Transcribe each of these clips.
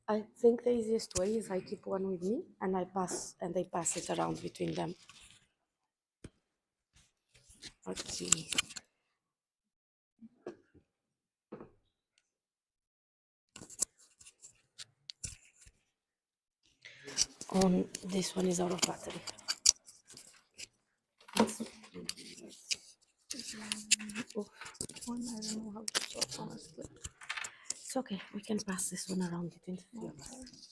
I think the easiest way is I keep one with me and they pass it around between them. Let's see. This one is out of battery. I don't know how to sort, honestly. It's okay, we can pass this one around between the three of us.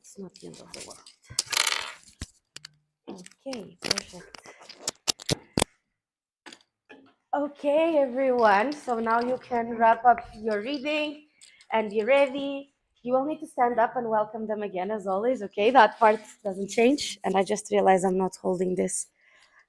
It's not the end of the world. Okay, perfect. Okay, everyone, so now you can wrap up your reading and be ready. You will need to stand up and welcome them again, as always, okay? That part doesn't change, and I just realized I'm not holding this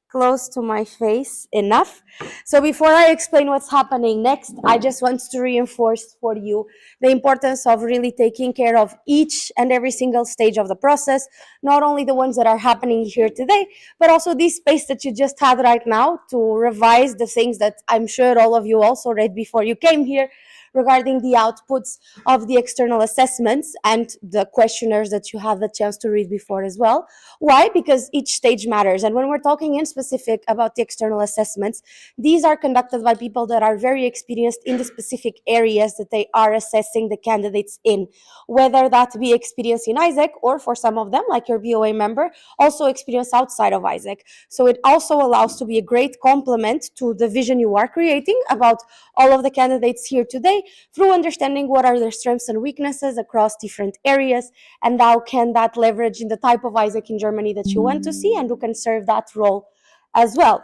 close to my face enough. So before I explain what's happening next, I just want to reinforce for you the importance of really taking care of each and every single stage of the process, not only the ones that are happening here today, but also this space that you just had right now to revise the things that I'm sure all of you also read before you came here regarding the outputs of the external assessments and the questionnaires that you have the chance to read before as well. Why? Because each stage matters. And when we're talking in specific about the external assessments, these are conducted by people that are very experienced in the specific areas that they are assessing the candidates in, whether that be experience in AIESEC or for some of them, like your BOA member, also experience outside of AIESEC. So it also allows to be a great complement to the vision you are creating about all of the candidates here today through understanding what are their strengths and weaknesses across different areas and how can that leverage in the type of AIESEC in Germany that you want to see and who can serve that role as well.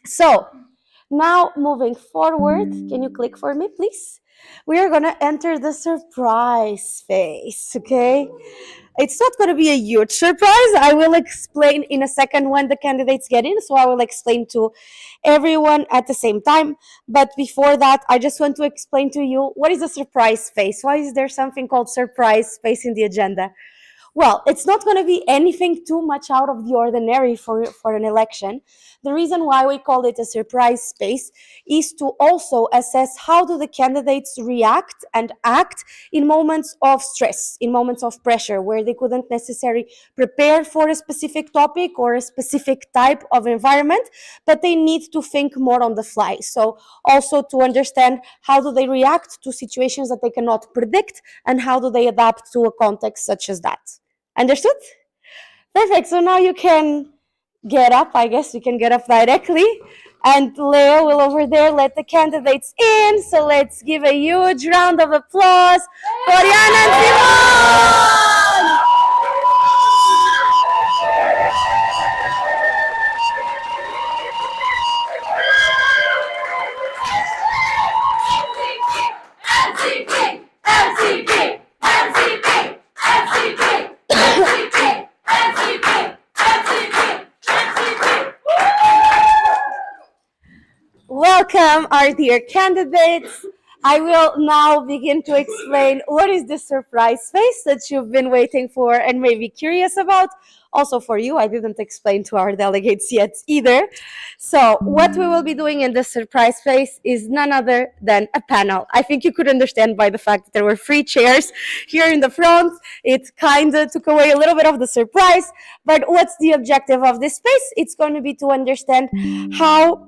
So now moving forward, can you click for me, please? We are going to enter the surprise phase, okay? It's not going to be a huge surprise. I will explain in a second when the candidates get in, so I will explain to everyone at the same time. But before that, I just want to explain to you what is a surprise phase. Why is there something called surprise phase in the agenda? Well, it's not going to be anything too much out of the ordinary for an election. The reason why we call it a surprise space is to also assess how do the candidates react and act in moments of stress, in moments of pressure, where they couldn't necessarily prepare for a specific topic or a specific type of environment, but they need to think more on the fly. So also to understand how do they react to situations that they cannot predict and how do they adapt to a context such as that. Understood? Perfect. So now you can get up. I guess we can get up directly. And Leo will over there let the candidates in. So let's give a huge round of applause for Yana and Simon! MCP! MCP! MCP! MCP! MCP! MCP! MCP! Welcome, our dear candidates. I will now begin to explain what is the surprise space that you've been waiting for and maybe curious about. Also for you, I didn't explain to our delegates yet either. So what we will be doing in the surprise space is none other than a panel. I think you could understand by the fact that there were 3 chairs here in the front. It kind of took away a little bit of the surprise. But what's the objective of this space? It's going to be to understand how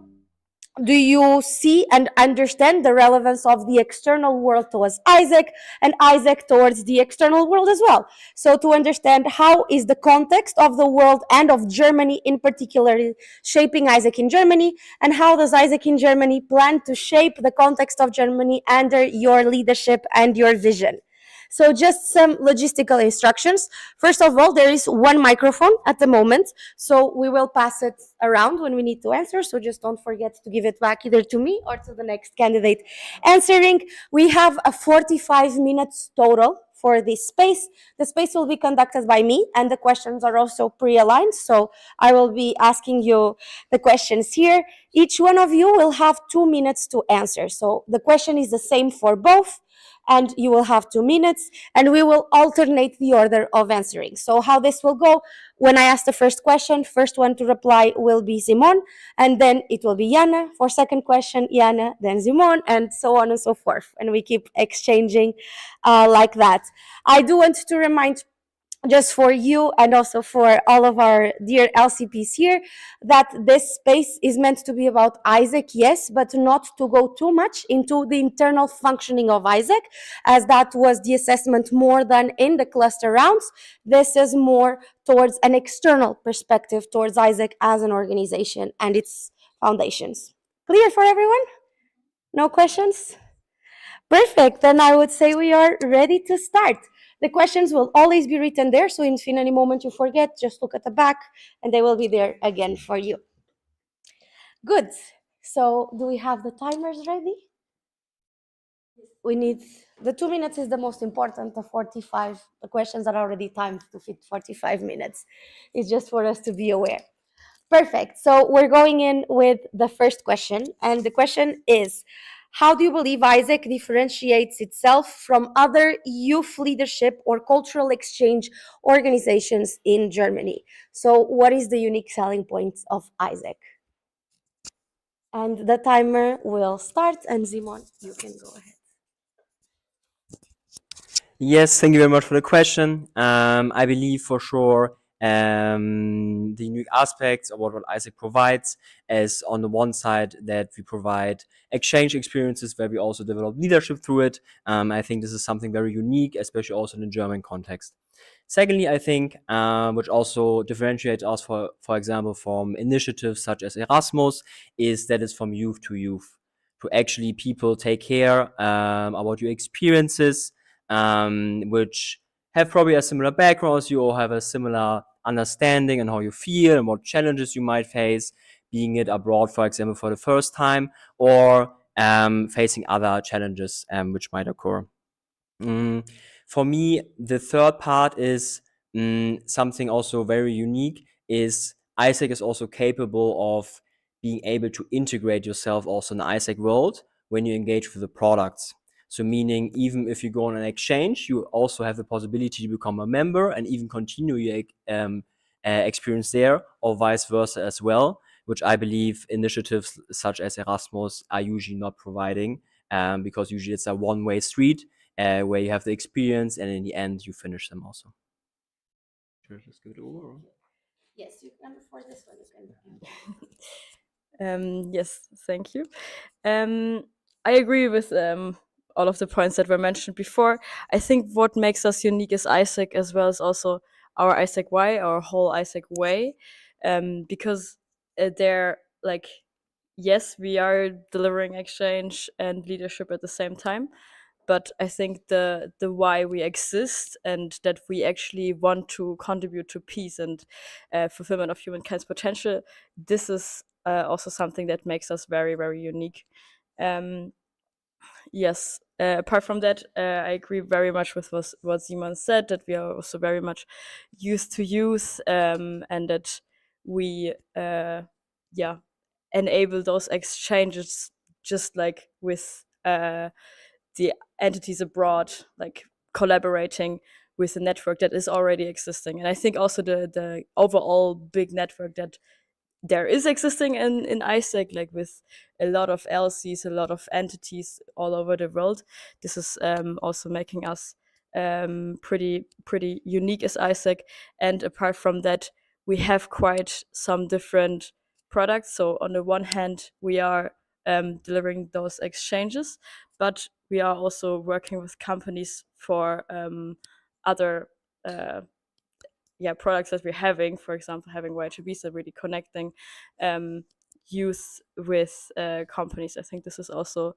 do you see and understand the relevance of the external world towards AIESEC and AIESEC towards the external world as well? So to understand how is the context of the world and of Germany in particular shaping AIESEC in Germany, and how does AIESEC in Germany plan to shape the context of Germany under your leadership and your vision? So just some logistical instructions. First of all, there is 1 microphone at the moment, so we will pass it around when we need to answer, so just don't forget to give it back either to me or to the next candidate answering. We have a 45 minutes total for this space. The space will be conducted by me, and the questions are also pre-aligned, so I will be asking you the questions here. Each one of you will have 2 minutes to answer, so the question is the same for both, and you will have 2 minutes, and we will alternate the order of answering. So how this will go, when I ask the first question, first one to reply will be Simon, and then it will be Jana. For second question, Jana, then Simon, and so on and so forth. And we keep exchanging like that. I do want to remind, just for you and also for all of our dear LCPs here, that this space is meant to be about AIESEC, yes, but not to go too much into the internal functioning of AIESEC, as that was the assessment more than in the cluster rounds. This is more towards an external perspective towards AIESEC as an organization and its foundations. Clear for everyone? No questions? Perfect. Then I would say we are ready to start. The questions will always be written there, so if in any moment you forget, just look at the back and they will be there again for you. Good. So do we have the timers ready? We need, the 2 minutes is the most important, the 45, the questions are already timed to fit 45 minutes. It's just for us to be aware. Perfect. So we're going in with the first question, and the question is, how do you believe AIESEC differentiates itself from other youth leadership or cultural exchange organizations in Germany? So what is the unique selling points of AIESEC? And the timer will start, and Simon, you can go ahead. Yes, thank you very much for the question. I believe for sure the unique aspects of what AIESEC provides is on the one side that we provide exchange experiences where we also develop leadership through it. I think this is something very unique, especially also in the German context. Secondly, I think which also differentiates us, for example, from initiatives such as Erasmus, is that it's from youth to youth. To actually people take care about your experiences, which have probably a similar background as you, or have a similar understanding on how you feel and what challenges you might face, being it abroad, for example, for the first time, or facing other challenges which might occur. For me, the third part is something also very unique, is AIESEC is also capable of being able to integrate yourself also in the AIESEC world when you engage with the products. So meaning even if you go on an exchange, you also have the possibility to become a member and even continue your experience there, or vice versa as well, which I believe initiatives such as Erasmus are usually not providing, because usually it's a one-way street where you have the experience and in the end you finish them also. Should I just give it over? Yes, you can for this one. You Yes, thank you. I agree with all of the points that were mentioned before. I think what makes us unique is AIESEC, as well as also our AIESEC way, our whole AIESEC way, because they're like, yes, we are delivering exchange and leadership at the same time, but I think the why we exist and that we actually want to contribute to peace and fulfillment of humankind's potential, this is also something that makes us very, very unique. Yes. Apart from that, I agree very much with what Simon said, that we are also very much youth to youth, and that we, yeah, enable those exchanges just like with the entities abroad, like collaborating with a network that is already existing. And I think also the overall big network that there is existing in AIESEC, like with a lot of LCs, a lot of entities all over the world. This is also making us pretty unique as AIESEC. And apart from that, we have quite some different products. So on the one hand, we are delivering those exchanges, but we are also working with companies for other products that we're having, for example, having Y2Bs that really connecting youth with companies. I think this is also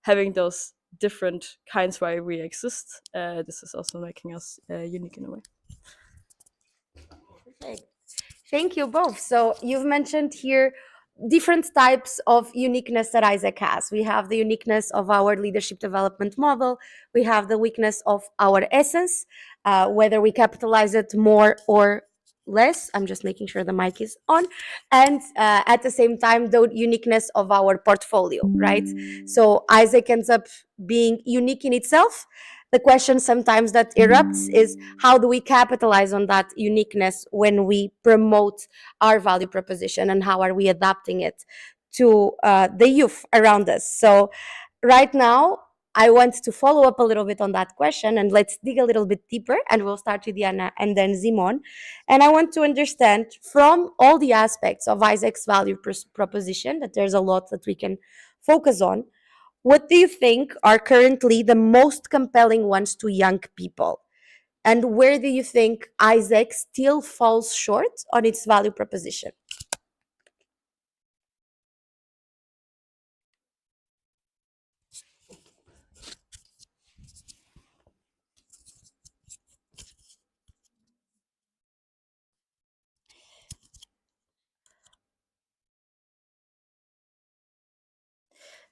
having those different kinds why we exist. This is also making us unique in a way. Perfect. Thank you both. So you've mentioned here different types of uniqueness that AIESEC has. We have the uniqueness of our leadership development model. We have the weakness of our essence, whether we capitalize it more or less. I'm just making sure the mic is on. And at the same time, the uniqueness of our portfolio, right? So AIESEC ends up being unique in itself. The question sometimes that erupts is how do we capitalize on that uniqueness when we promote our value proposition, and how are we adapting it to the youth around us? So right now, I want to follow up a little bit on that question, and let's dig a little bit deeper, and we'll start with Diana and then Simon. And I want to understand from all the aspects of AIESEC's value proposition, that there's a lot that we can focus on. What do you think are currently the most compelling ones to young people? And where do you think AIESEC still falls short on its value proposition?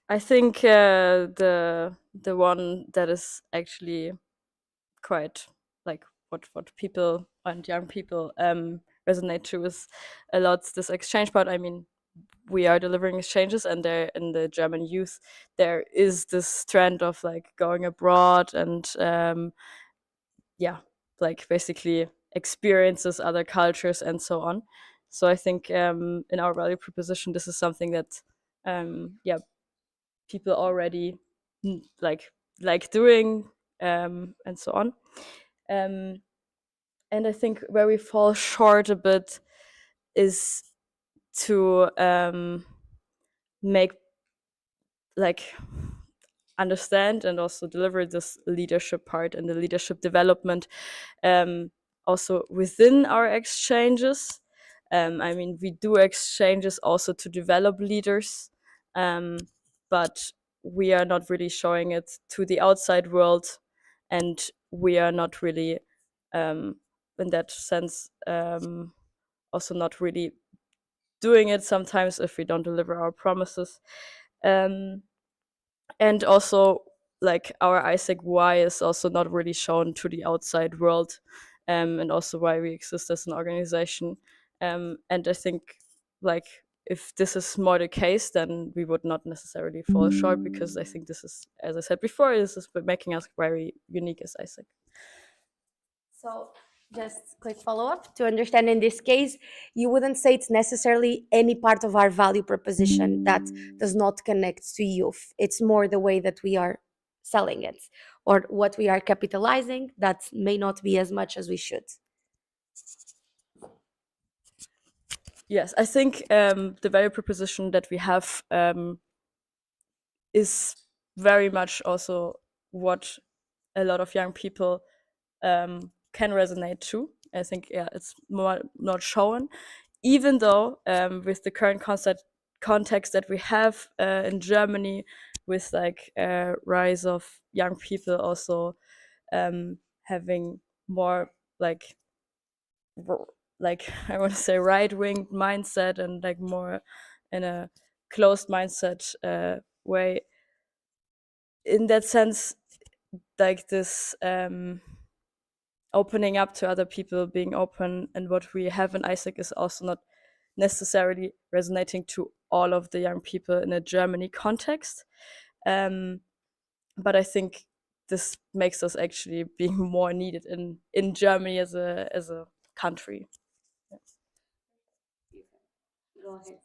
I think the one that is actually quite like what people and young people resonate to is a lot this exchange part. I mean, we are delivering exchanges, and there in the German youth there is this trend of like going abroad and like basically experiences other cultures and so on. So I think in our value proposition, this is something that people already like doing and so on. And I think where we fall short a bit is to make like understand and also deliver this leadership part and the leadership development also within our exchanges. I mean, we do exchanges also to develop leaders, but we are not really showing it to the outside world, and we are not really in that sense also not really doing it sometimes if we don't deliver our promises. And also, like, our AIESEC why is also not really shown to the outside world, and also why we exist as an organization. And I think, like, if this is more the case, then we would not necessarily fall short, because I think this is, as I said before, this is making us very unique as AIESEC. So just quick follow-up to understand, in this case, you wouldn't say it's necessarily any part of our value proposition that does not connect to youth. It's more the way that we are selling it or what we are capitalizing that may not be as much as we should. Yes, I think the value proposition that we have is very much also what a lot of young people can resonate to. I think, yeah, it's more not shown, even though with the current context that we have in Germany, with like rise of young people also having more like I want to say right-wing mindset, and like more in a closed mindset way. In that sense, like this opening up to other people, being open, and what we have in AIESEC is also not necessarily resonating to all of the young people in a Germany context. But I think this makes us actually being more needed in Germany as a country. Go ahead.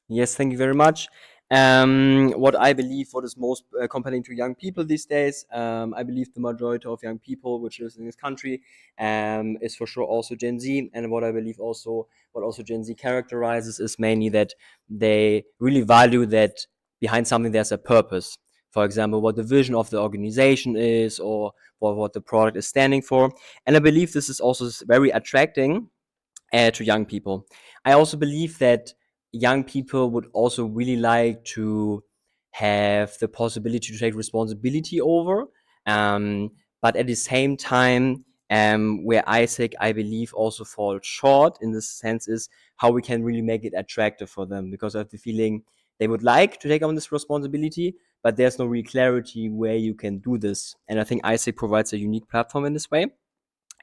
Yes, thank you very much. What I believe, what is most compelling to young people these days, I believe the majority of young people which lives in this country is for sure also Gen Z. And what I believe also, what also Gen Z characterizes, is mainly that they really value that behind something there's a purpose. For example, what the vision of the organization is, or what the product is standing for. And I believe this is also very attracting to young people. I also believe that young people would also really like to have the possibility to take responsibility over. But at the same time, where AIESEC, I believe, also falls short in this sense is how we can really make it attractive for them, because I have the feeling they would like to take on this responsibility, but there's no real clarity where you can do this. And I think AIESEC provides a unique platform in this way.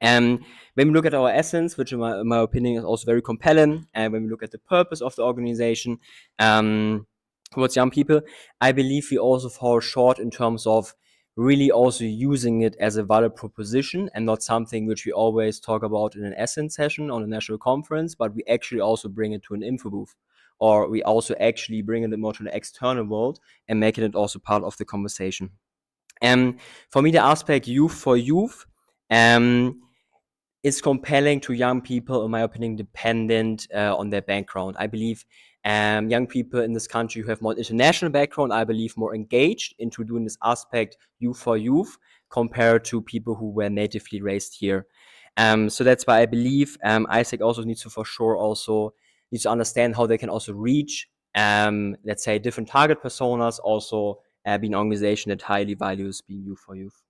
When we look at our essence, which in my opinion is also very compelling, and when we look at the purpose of the organization towards young people, I believe we also fall short in terms of really also using it as a valid proposition and not something which we always talk about in an essence session on a national conference, but we actually also bring it to an info booth, or we also actually bring it more to the external world and making it also part of the conversation. For me, the aspect youth for youth is compelling to young people, in my opinion, dependent on their background. I believe young people in this country who have more international background, I believe, more engaged into doing this aspect youth for youth compared to people who were natively raised here. So that's why I believe AIESEC also needs to, for sure, also needs to understand how they can also reach, let's say, different target personas, also being an organization that highly values being youth for youth.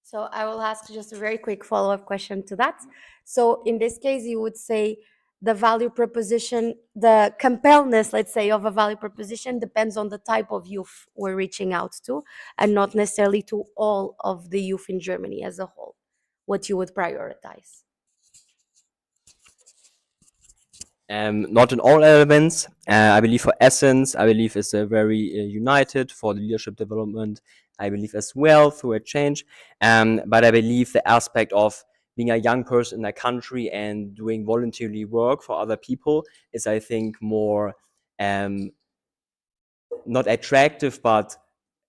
So I will ask just a very quick follow-up question to that. So in this case, you would say the value proposition, the compelledness, let's say, of a value proposition depends on the type of youth we're reaching out to, and not necessarily to all of the youth in Germany as a whole, what you would prioritize. Not in all elements. I believe for essence, I believe it's a very united for the leadership development. I believe as well through a change. But I believe the aspect of being a young person in a country and doing voluntarily work for other people is, I think, more not attractive, but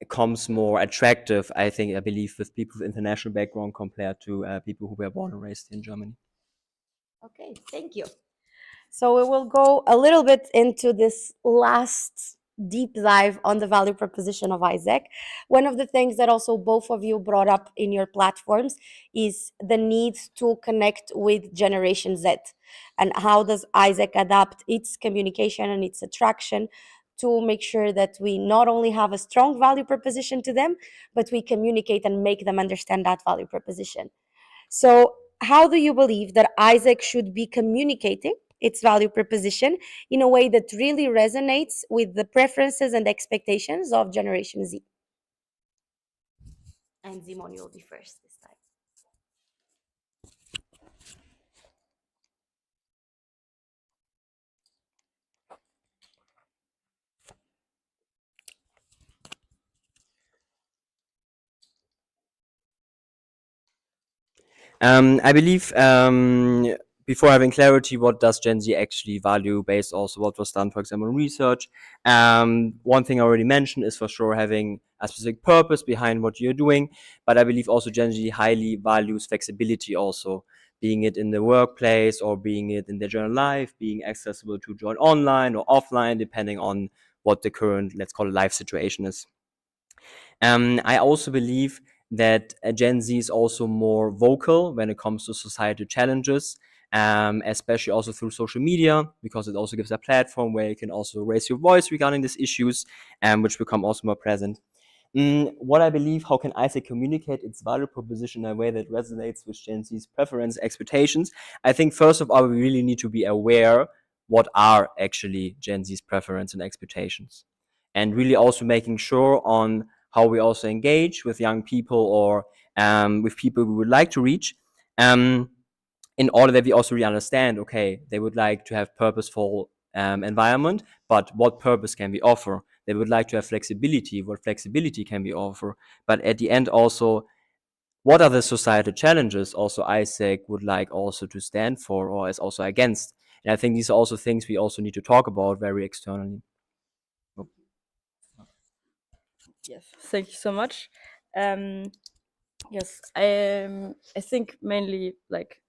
comes more attractive, I think, I believe, with people with international background compared to people who were born and raised in Germany. Okay, thank you. So we will go a little bit into this last deep dive on the value proposition of AIESEC. One of the things that also both of you brought up in your platforms is the need to connect with Generation Z, and how does AIESEC adapt its communication and its attraction to make sure that we not only have a strong value proposition to them, but we communicate and make them understand that value proposition. So how do you believe that AIESEC should be communicating its value proposition in a way that really resonates with the preferences and expectations of Generation Z? And Simon, you'll be first this time. I believe before having clarity, what does Gen Z actually value based also what was done, for example, in research. One thing I already mentioned is for sure having a specific purpose behind what you're doing, but I believe also Gen Z highly values flexibility also, being it in the workplace or being it in their general life, being accessible to join online or offline, depending on what the current, let's call it, life situation is. I also believe that Gen Z is also more vocal when it comes to societal challenges, especially also through social media, because it also gives a platform where you can also raise your voice regarding these issues, which become also more present. What I believe, how can AIESEC communicate its value proposition in a way that resonates with Gen Z's preference, expectations? I think first of all, we really need to be aware what are actually Gen Z's preference and expectations, and really also making sure on how we also engage with young people or with people we would like to reach, in order that we also really understand, okay, they would like to have purposeful environment, but what purpose can we offer? They would like to have flexibility, what flexibility can we offer? But at the end also, what are the societal challenges also AIESEC would like also to stand for or is also against? And I think these are also things we also need to talk about very externally. Yes, thank you so much. Yes, I think mainly like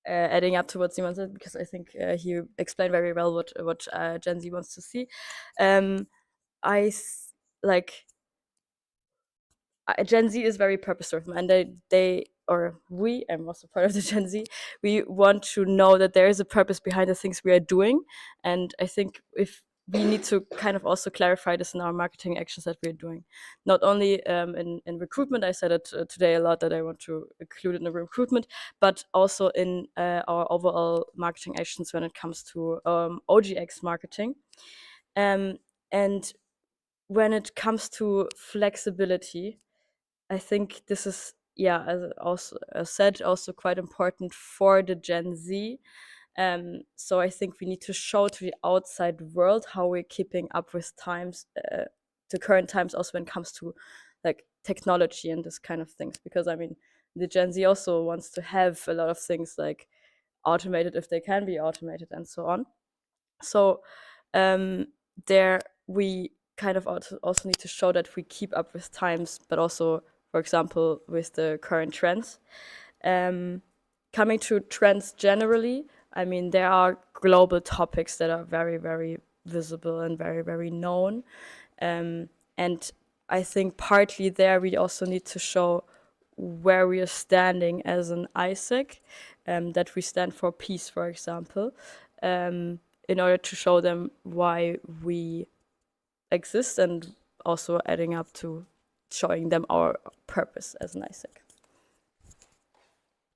adding up to what Simon said, because I think he explained very well what Gen Z wants to see. Like Gen Z is very purpose driven, and they or we, I'm also part of the Gen Z. We want to know that there is a purpose behind the things we are doing, and I think if we need to kind of also clarify this in our marketing actions that we're doing, not only in recruitment. I said it today a lot that I want to include it in the recruitment, but also in our overall marketing actions when it comes to OGX marketing, and when it comes to flexibility, I think this is, yeah, as said, also quite important for the Gen Z. So I think we need to show to the outside world how we're keeping up with times, to current times, also when it comes to like technology and this kind of things. Because I mean, the Gen Z also wants to have a lot of things like automated if they can be automated and so on. So there we kind of also need to show that we keep up with times, but also, for example, with the current trends. Coming to trends generally, I mean, there are global topics that are very, very visible and very, very known. And I think partly there we also need to show where we are standing as an AIESEC, that we stand for peace, for example, in order to show them why we exist, and also adding up to showing them our purpose as an AIESEC.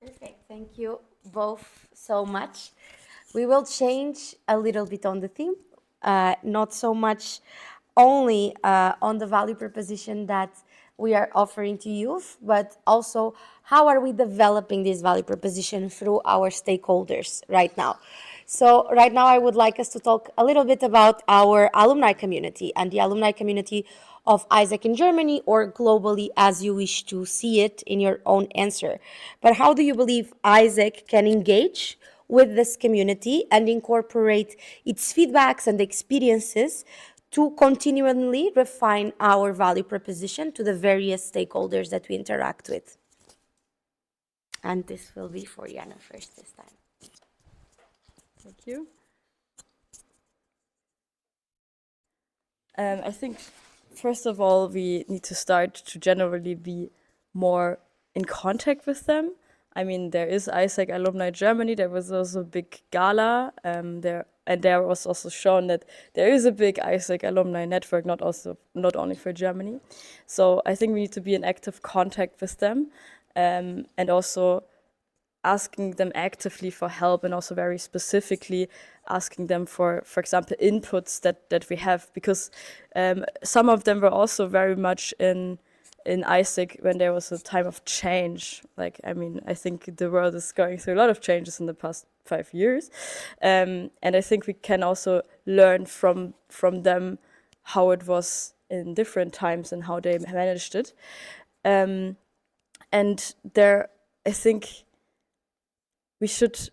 Perfect. Thank you both so much. We will change a little bit on the theme, not so much only on the value proposition that we are offering to youth, but also how are we developing this value proposition through our stakeholders right now. So right now I would like us to talk a little bit about our alumni community and the alumni community of AIESEC in Germany, or globally as you wish to see it in your own answer. But how do you believe AIESEC can engage with this community and incorporate its feedbacks and experiences to continually refine our value proposition to the various stakeholders that we interact with? And this will be for Jana first this time. Thank you. I think, first of all, we need to start to generally be more in contact with them. I mean, there is AIESEC Alumni Germany. There was also a big gala there, and there was also shown that there is a big AIESEC alumni network, not only for Germany. So I think we need to be in active contact with them, and also asking them actively for help, and also very specifically asking them for example, inputs that we have, because some of them were also very much in AIESEC when there was a time of change. Like, I mean, I think the world is going through a lot of changes in the past 5 years, and I think we can also learn from them how it was in different times and how they managed it. And there I think we should,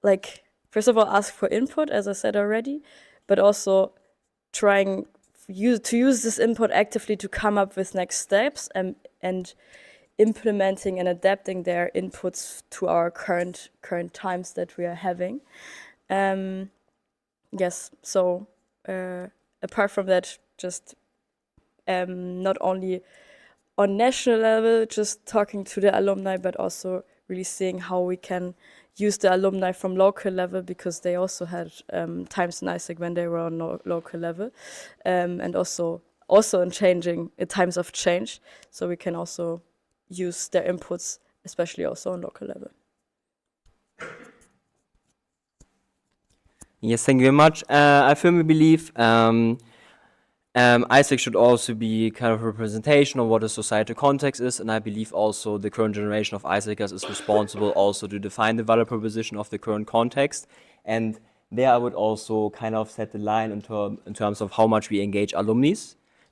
like, first of all, ask for input, as I said already, but also trying to use this input actively to come up with next steps and implementing and adapting their inputs to our current times that we are having. Yes, so apart from that, just not only on national level, just talking to the alumni, but also really seeing how we can use the alumni from local level, because they also had times in AIESEC when they were on local level, and also in changing in times of change, so we can also use their inputs, especially also on local level. Yes, thank you very much. I firmly believe AIESEC should also be kind of a representation of what the societal context is, and I believe also the current generation of AIESECers is responsible also to define the value proposition of the current context. And there I would also kind of set the line in terms of how much we engage alumni,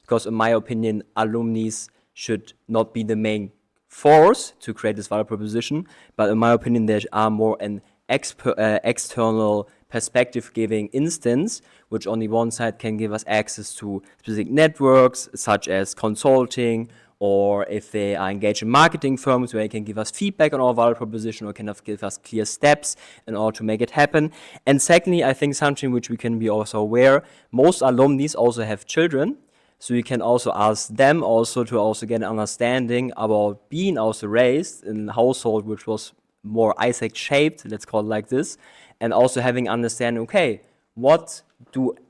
because in my opinion, alumni should not be the main force to create this value proposition, but in my opinion, there are more an external perspective-giving instance, which on the one side can give us access to specific networks, such as consulting, or if they are engaged in marketing firms, where they can give us feedback on our value proposition or kind of give us clear steps in order to make it happen. And secondly, I think something which we can be also aware, most alumni also have children, so you can also ask them also to also get an understanding about being also raised in a household which was more AIESEC shaped, let's call it like this, and also having understanding, okay, what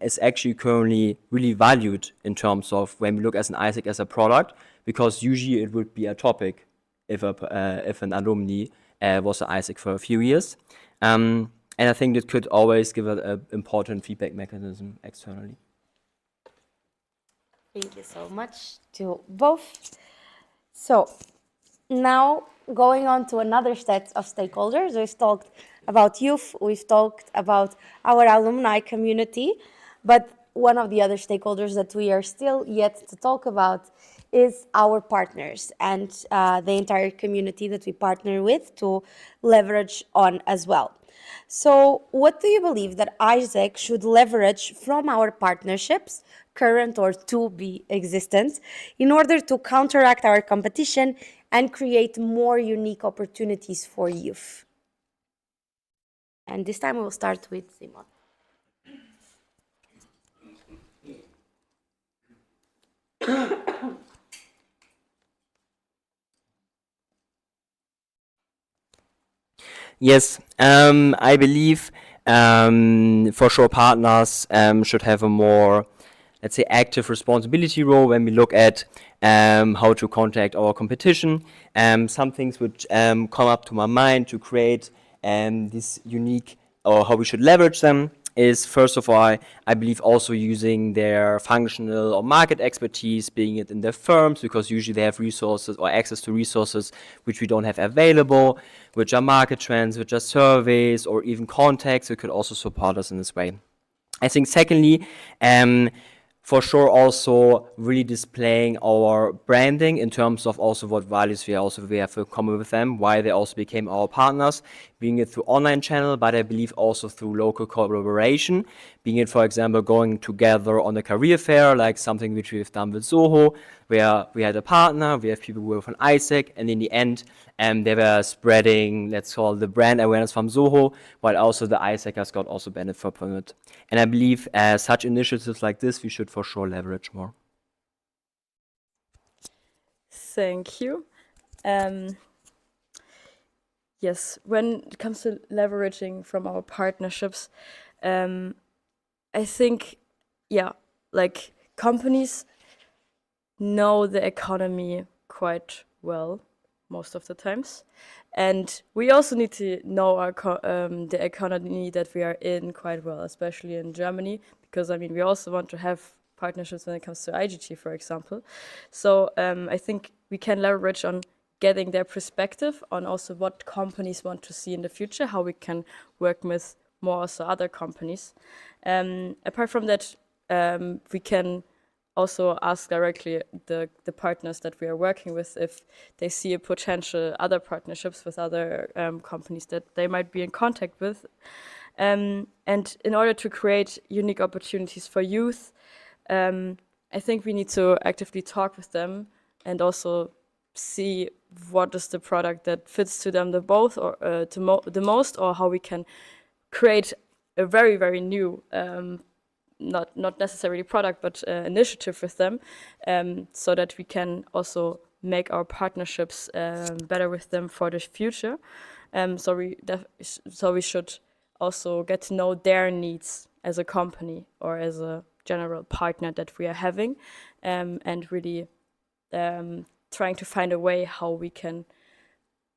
is actually currently really valued in terms of when we look as an AIESEC as a product, because usually it would be a topic if an alumni was an AIESEC for a few years. And I think that could always give an important feedback mechanism externally. Thank you so much to both. So now going on to another set of stakeholders, we've talked about youth, we've talked about our alumni community, but one of the other stakeholders that we are still yet to talk about is our partners and the entire community that we partner with to leverage on as well. So what do you believe that AIESEC should leverage from our partnerships, current or to be existent, in order to counteract our competition and create more unique opportunities for youth? And this time we'll start with Simon. Yes, I believe for sure partners should have a more, let's say, active responsibility role when we look at how to contact our competition. Some things which come up to my mind to create this unique, or how we should leverage them, is first of all, I believe also using their functional or market expertise, being it in their firms, because usually they have resources or access to resources which we don't have available, which are market trends, which are surveys, or even contacts who could also support us in this way. I think secondly, for sure also really displaying our branding in terms of also what values we have in common with them, why they also became our partners, being it through online channel, but I believe also through local collaboration, being it, for example, going together on a career fair, like something which we've done with Zoho, where we had a partner, we have people who were from AIESEC, and in the end, they were spreading, let's call it, the brand awareness from Zoho, while also the AIESECers got also benefit from it. And I believe such initiatives like this, we should for sure leverage more. Thank you. Yes, when it comes to leveraging from our partnerships, I think, yeah, like companies know the economy quite well most of the times, and we also need to know our the economy that we are in quite well, especially in Germany, because I mean we also want to have partnerships when it comes to IGT, for example. So I think we can leverage on getting their perspective on also what companies want to see in the future, how we can work with more also other companies. Apart from that, we can also ask directly the partners that we are working with if they see a potential other partnerships with other companies that they might be in contact with. And in order to create unique opportunities for youth, I think we need to actively talk with them and also see what is the product that fits to them the both or the most, or how we can create a very, very new not necessarily product, but initiative with them, so that we can also make our partnerships better with them for the future. So we should also get to know their needs as a company or as a general partner that we are having, and really trying to find a way how we can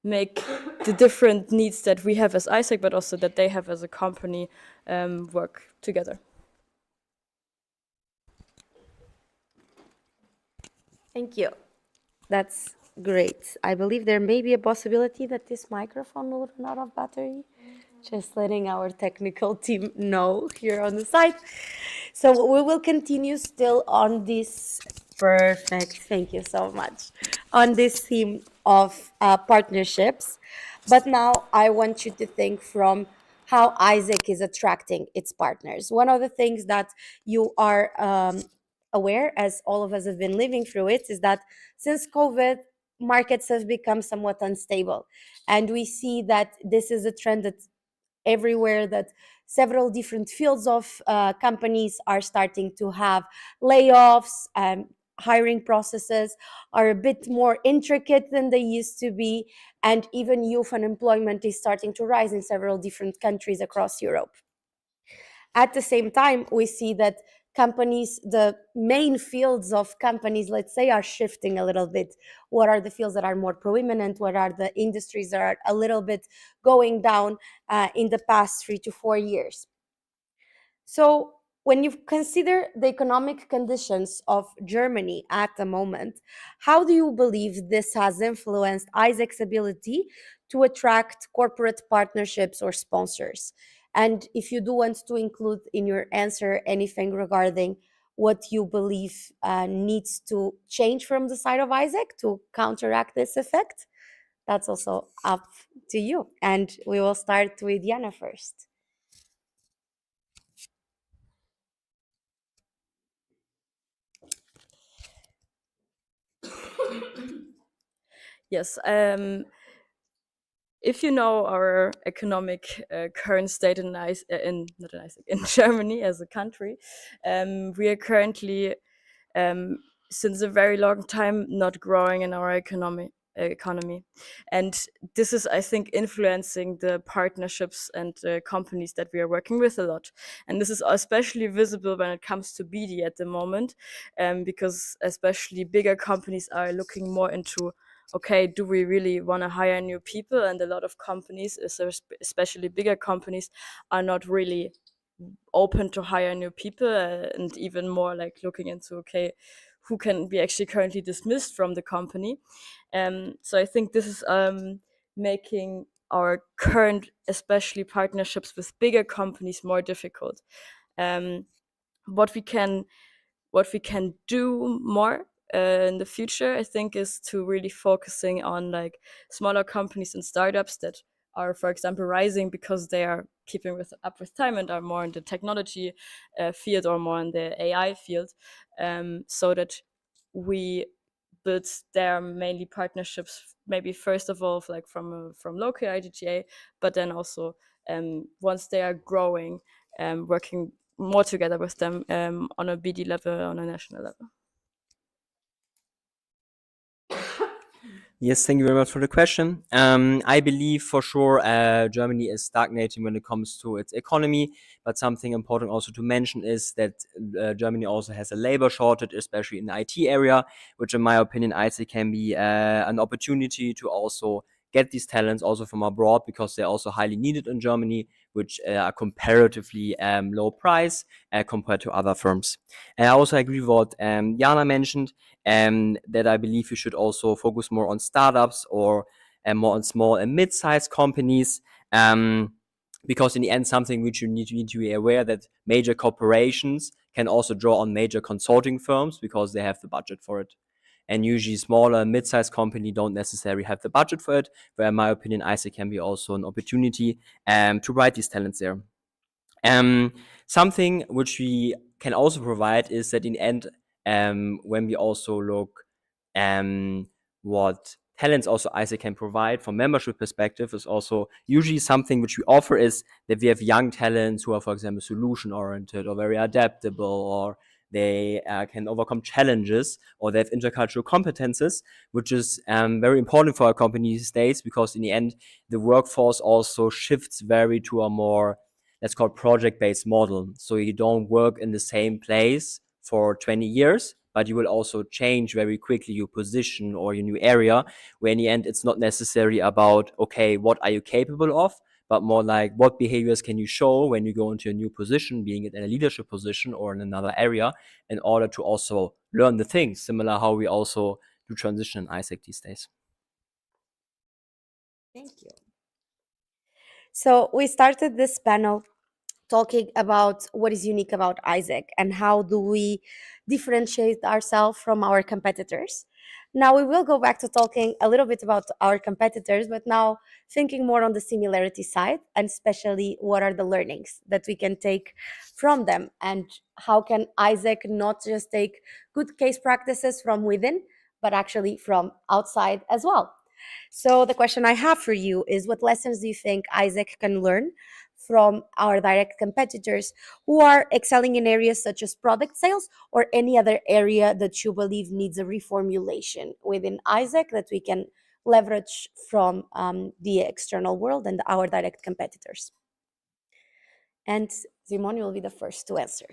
make the different needs that we have as AIESEC, but also that they have as a company, work together. Thank you. That's great. I believe there may be a possibility that this microphone will run out of battery. Just letting our technical team know here on the side. So we will continue still on this. Perfect. Thank you so much. On this theme of partnerships. But now I want you to think from how AIESEC is attracting its partners. One of the things that you are aware, as all of us have been living through it, is that since COVID, markets have become somewhat unstable. And we see that this is a trend that's everywhere, that several different fields of companies are starting to have layoffs. Hiring processes are a bit more intricate than they used to be. And even youth unemployment is starting to rise in several different countries across Europe. At the same time, we see that companies, the main fields of companies, let's say, are shifting a little bit. What are the fields that are more prominent? What are the industries that are a little bit going down in the past 3 to 4 years? So when you consider the economic conditions of Germany at the moment, how do you believe this has influenced AIESEC's ability to attract corporate partnerships or sponsors? And if you do want to include in your answer anything regarding what you believe needs to change from the side of AIESEC to counteract this effect, that's also up to you. And we will start with Jana first. Yes. If you know our economic current state in not in AIESEC, in Germany as a country, we are currently, since a very long time, not growing in our economy. And this is, I think, influencing the partnerships and companies that we are working with a lot. And this is especially visible when it comes to BD at the moment, because especially bigger companies are looking more into, okay, do we really want to hire new people? And a lot of companies, especially bigger companies, are not really open to hire new people, and even more like looking into, okay, who can be actually currently dismissed from the company. So I think this is making our current, especially partnerships with bigger companies, more difficult. What we can do more in the future, I think, is to really focusing on like smaller companies and startups that are, for example, rising because they are keeping up with time and are more in the technology field or more in the AI field, so that we build their mainly partnerships, maybe first of all like from local IDGA, but then also once they are growing, working more together with them on a BD level, on a national level. Yes, thank you very much for the question. I believe for sure Germany is stagnating when it comes to its economy, but something important also to mention is that Germany also has a labor shortage, especially in the IT area, which in my opinion I say can be an opportunity to also get these talents also from abroad, because they're also highly needed in Germany, which are comparatively low price compared to other firms. And I also agree with what Jana mentioned, that I believe you should also focus more on startups or more on small and mid-sized companies. because in the end, something which you need to be aware that major corporations can also draw on major consulting firms because they have the budget for it. And usually smaller mid-sized company don't necessarily have the budget for it, where in my opinion, AIESEC can be also an opportunity to write these talents there. Something which we can also provide is that in the end, when we also look what talents also AIESEC can provide from membership perspective is also usually something which we offer is that we have young talents who are, for example, solution oriented or very adaptable, or they can overcome challenges, or they have intercultural competences, which is very important for our company these days, because in the end, the workforce also shifts very to a more, let's call it, project-based model. So you don't work in the same place for 20 years, but you will also change very quickly your position or your new area, where in the end, it's not necessarily about, okay, what are you capable of, but more like what behaviors can you show when you go into a new position, being it in a leadership position or in another area, in order to also learn the things, similar how we also do transition in AIESEC these days. Thank you. So we started this panel talking about what is unique about AIESEC and how do we differentiate ourselves from our competitors. Now we will go back to talking a little bit about our competitors, but now thinking more on the similarity side, and especially what are the learnings that we can take from them, and how can AIESEC not just take good case practices from within, but actually from outside as well. So the question I have for you is, what lessons do you think AIESEC can learn from our direct competitors who are excelling in areas such as product sales, or any other area that you believe needs a reformulation within AIESEC that we can leverage from the external world and our direct competitors? And Simon, you will be the first to answer.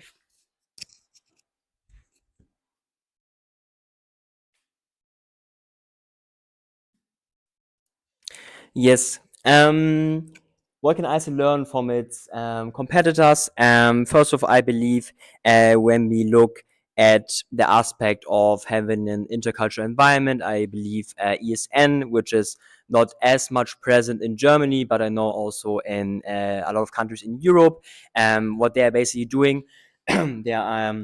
Yes. What can AIESEC learn from its competitors? First of all, I believe when we look at the aspect of having an intercultural environment, I believe ESN, which is not as much present in Germany, but I know also in a lot of countries in Europe, what they are basically doing, they are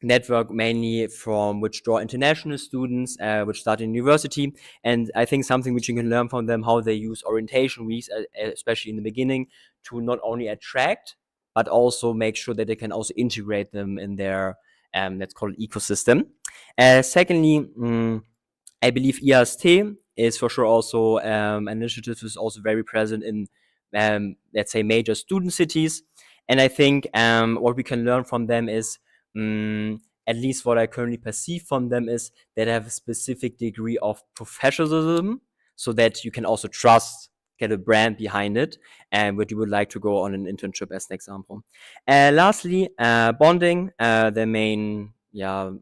network mainly from which draw international students, which start in university. And I think something which you can learn from them, how they use orientation weeks, especially in the beginning, to not only attract, but also make sure that they can also integrate them in their, let's call it, ecosystem. Secondly, I believe EST is for sure also an initiative is also very present in, let's say, major student cities. And I think what we can learn from them is, at least what I currently perceive from them, is that they have a specific degree of professionalism, so that you can also trust, get a brand behind it, and what you would like to go on an internship as an example. Lastly, bonding, their main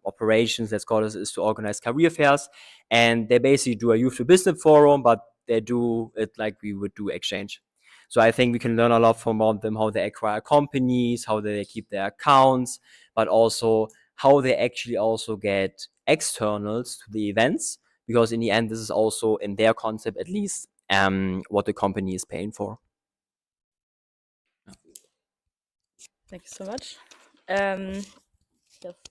operations, let's call it, is to organize career fairs, and they basically do a youth to business forum, but they do it like we would do exchange. So I think we can learn a lot from them, how they acquire companies, how they keep their accounts, but also how they actually also get externals to the events, because in the end, this is also in their concept, at least, what the company is paying for. Thank you so much. Yes.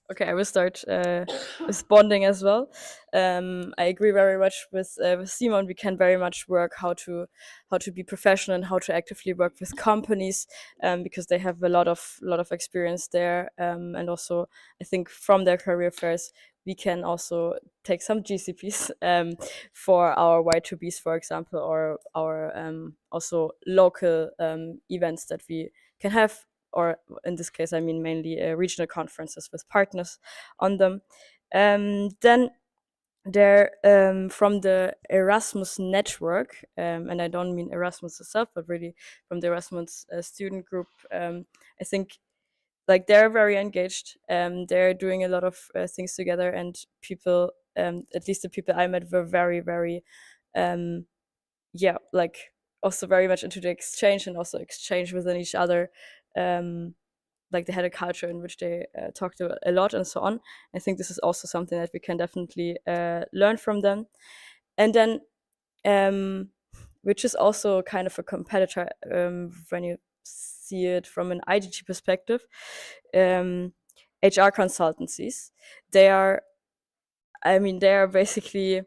Okay, I will start with bonding as well. I agree very much with Simon. We can very much work how to be professional and how to actively work with companies, because they have a lot of experience there, and also I think from their career fairs we can also take some GCPs for our Y2Bs, for example, or our also local events that we can have, or in this case, I mean mainly regional conferences with partners on them. Then there, from the Erasmus network, and I don't mean Erasmus itself, but really from the Erasmus student group, I think like they're very engaged. They're doing a lot of things together, and people, at least the people I met, were very, very, like also very much into the exchange and also exchange within each other. Like they had a culture in which they talked a lot and so on. I think this is also something that we can definitely learn from them. And then which is also kind of a competitor when you see it from an IGT perspective. HR consultancies, they are basically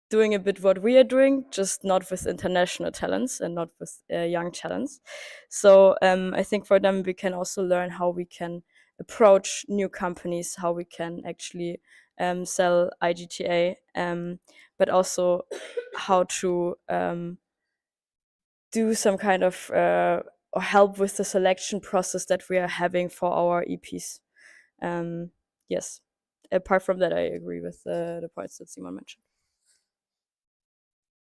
doing a bit what we are doing, just not with international talents and not with young talents. So I think for them, we can also learn how we can approach new companies, how we can actually sell IGTA, but also how to do some kind of or help with the selection process that we are having for our EPs. Yes. Apart from that, I agree with the points that Simon mentioned.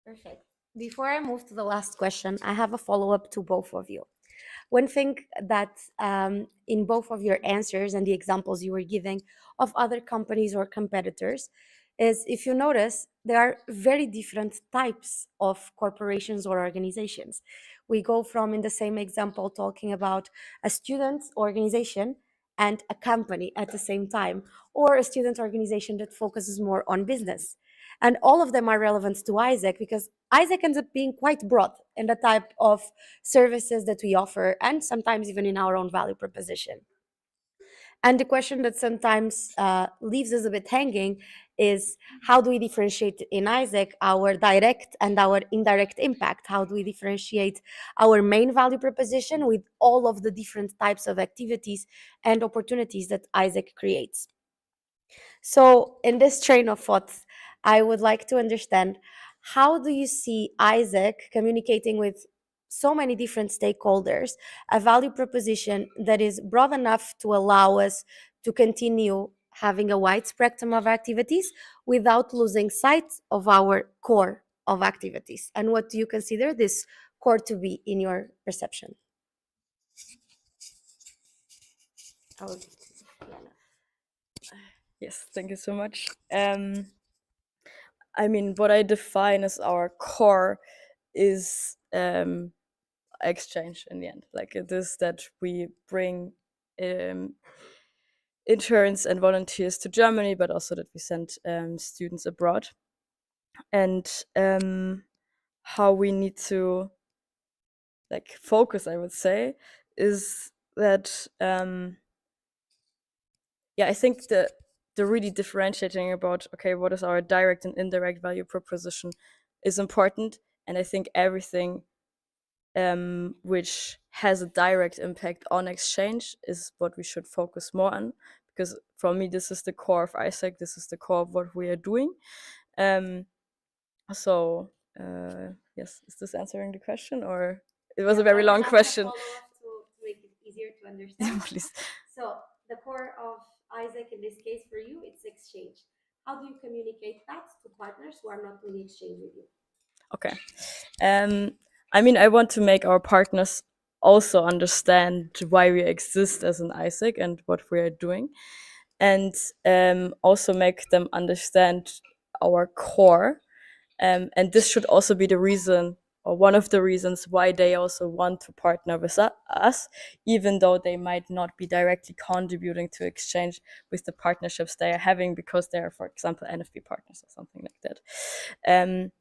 Perfect. Before I move to the last question, I have a follow-up to both of you. One thing that in both of your answers and the examples you were giving of other companies or competitors is, if you notice, there are very different types of corporations or organizations. We go from, in the same example, talking about a student organization and a company at the same time, or a student organization that focuses more on business. And all of them are relevant to AIESEC because AIESEC ends up being quite broad in the type of services that we offer, and sometimes even in our own value proposition. And the question that sometimes leaves us a bit hanging is, how do we differentiate in AIESEC our direct and our indirect impact? How do we differentiate our main value proposition with all of the different types of activities and opportunities that AIESEC creates? So in this train of thought, I would like to understand, how do you see AIESEC communicating with so many different stakeholders, a value proposition that is broad enough to allow us to continue having a wide spectrum of activities without losing sight of our core of activities? And what do you consider this core to be in your perception? Yes, thank you so much. What I define as our core is exchange in the end. Like, it is that we bring interns and volunteers to Germany, but also that we send students abroad. And how we need to focus, I would say, is that I think the really differentiating about, okay, what is our direct and indirect value proposition is important. And I think everything which has a direct impact on exchange is what we should focus more on, because for me, this is the core of AIESEC. This is the core of what we are doing. Yes, is this answering the question, or it was a very long question? To make it easier to understand. Please. So the core of AIESEC in this case for you, it's exchange. How do you communicate that to partners who are not doing exchange with you? Okay. I want to make our partners also understand why we exist as an AIESEC and what we are doing, and also make them understand our core. And this should also be the reason, or one of the reasons, why they also want to partner with us, even though they might not be directly contributing to exchange with the partnerships they are having, because they are, for example, NFP partners or something like that.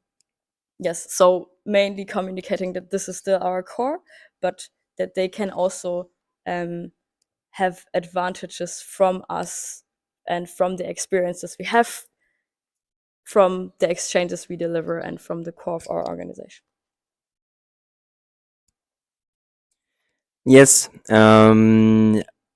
Yes, so mainly communicating that this is still our core, but that they can also have advantages from us and from the experiences we have from the exchanges we deliver and from the core of our organization. Yes,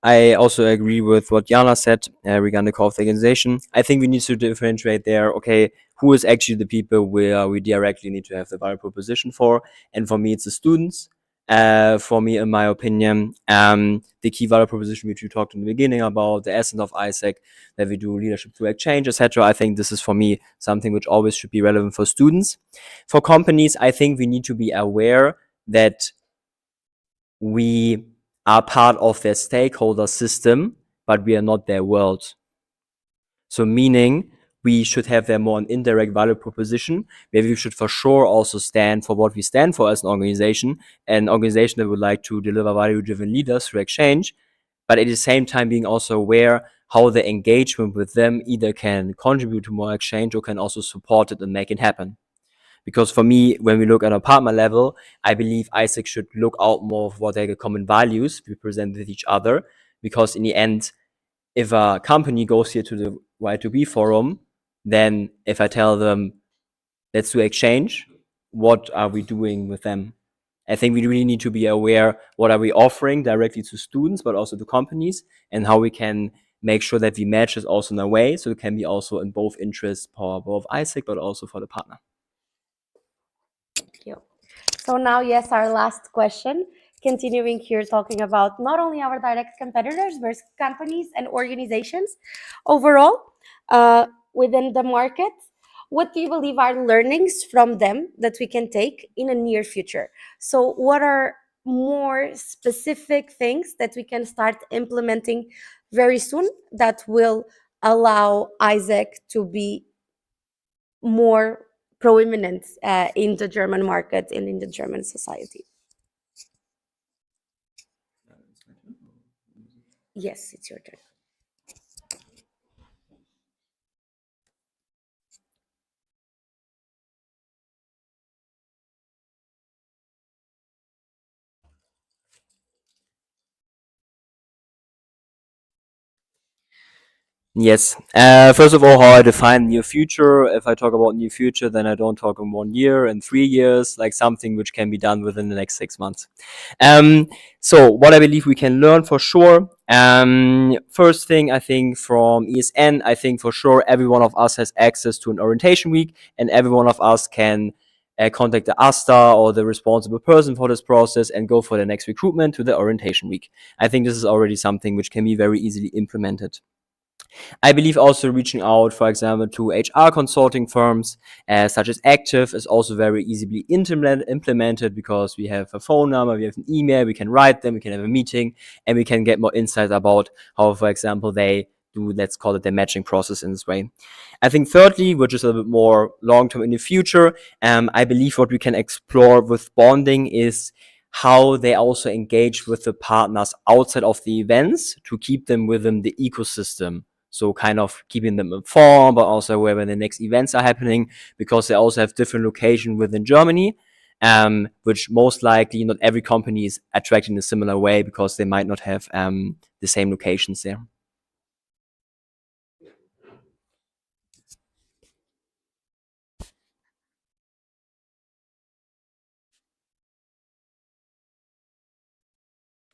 I also agree with what Jana said regarding the core of the organization. I think we need to differentiate there, okay, who is actually the people where we directly need to have the value proposition for. And for me, it's the students. For me, in my opinion, the key value proposition which we talked in the beginning about, the essence of AIESEC, that we do leadership through exchange, etc. I think this is, for me, something which always should be relevant for students. For companies, I think we need to be aware that we are part of their stakeholder system, but we are not their world. So meaning we should have their more an indirect value proposition, where we should for sure also stand for what we stand for as an organization that would like to deliver value-driven leaders through exchange, but at the same time being also aware how the engagement with them either can contribute to more exchange or can also support it and make it happen. Because for me, when we look at a partner level, I believe AIESEC should look out more of what are the common values we present with each other. Because in the end, if a company goes here to the Y2B forum, then if I tell them, let's do exchange, what are we doing with them? I think we really need to be aware what are we offering directly to students, but also to companies, and how we can make sure that we match this also in a way so it can be also in both interests for both AIESEC, but also for the partner. Thank you. So now, yes, our last question, continuing here talking about not only our direct competitors, but companies and organizations overall within the market. What do you believe are learnings from them that we can take in a near future? So what are more specific things that we can start implementing very soon that will allow AIESEC to be more prominent in the German market and in the German society? Yes, it's your turn. Yes. First of all, how I define near future. If I talk about near future, then I don't talk in 1 year and 3 years, like something which can be done within the next 6 months. So what I believe we can learn for sure. First thing, I think from ESN, I think for sure every one of us has access to an orientation week, and every one of us can contact the ASTA or the responsible person for this process and go for the next recruitment to the orientation week. I think this is already something which can be very easily implemented. I believe also reaching out, for example, to HR consulting firms such as Active is also very easily implemented because we have a phone number, we have an email, we can write them, we can have a meeting, and we can get more insight about how, for example, they do, let's call it the matching process in this way. I think thirdly, which is a bit more long-term in the future, I believe what we can explore with bonding is how they also engage with the partners outside of the events to keep them within the ecosystem. So kind of keeping them informed, but also where the next events are happening, because they also have different locations within Germany, which most likely not every company is attracted in a similar way because they might not have the same locations there.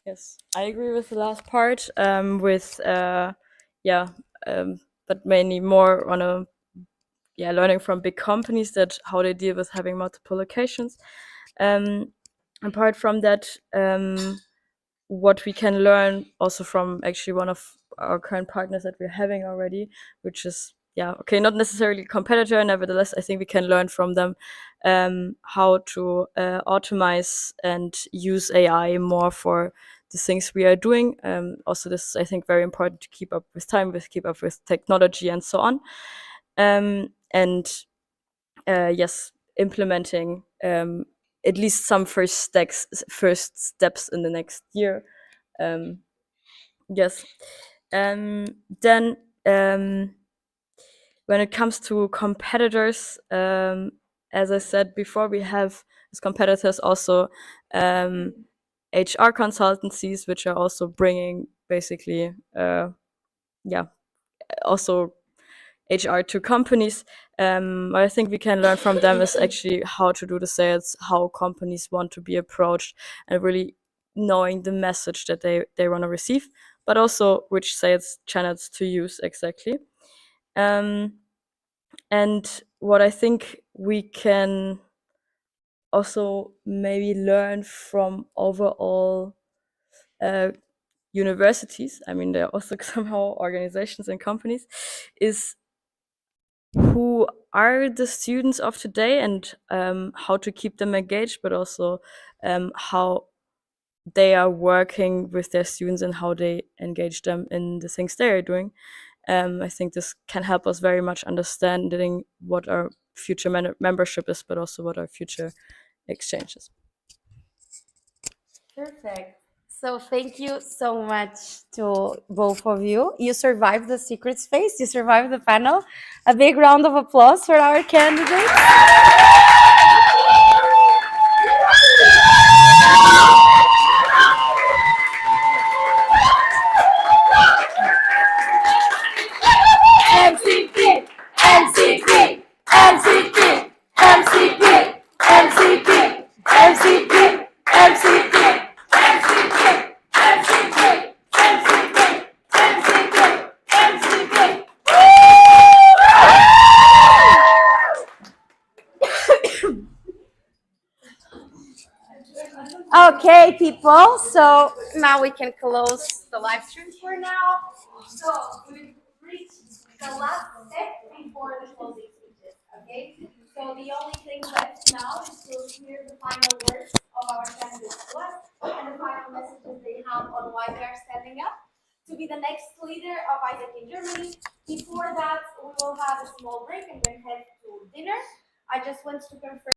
Yes, I agree with the last part. But mainly more on a learning from big companies that how they deal with having multiple locations. Apart from that, what we can learn also from actually one of our current partners that we're having already, which is not necessarily a competitor. Nevertheless, I think we can learn from them how to automate and use AI more for the things we are doing. Also, this is, I think, very important to keep up with time, keep up with technology and so on. Yes, implementing at least some first steps in the next year. Yes. Then when it comes to competitors, as I said before, we have as competitors also HR consultancies, which are also bringing basically also HR to companies. What I think we can learn from them is actually how to do the sales, how companies want to be approached, and really knowing the message that they want to receive, but also which sales channels to use exactly. And what I think we can also maybe learn from overall universities, I mean, they're also somehow organizations and companies, is who are the students of today and how to keep them engaged, but also how they are working with their students and how they engage them in the things they are doing. I think this can help us very much understanding what our future membership is, but also what our future exchange is. Perfect. So thank you so much to both of you. You survived the secret space. You survived the panel. A big round of applause for our candidates. Okay, people. So now we can close the live stream for now. So we've reached the last step before the closing speeches. Okay. So the only thing left now is to hear the final words of our candidates to us and the final messages they have on why they are standing up to be the next leader of AIESEC in Germany. Before that, we will have a small break and then head to dinner. I just want to confirm.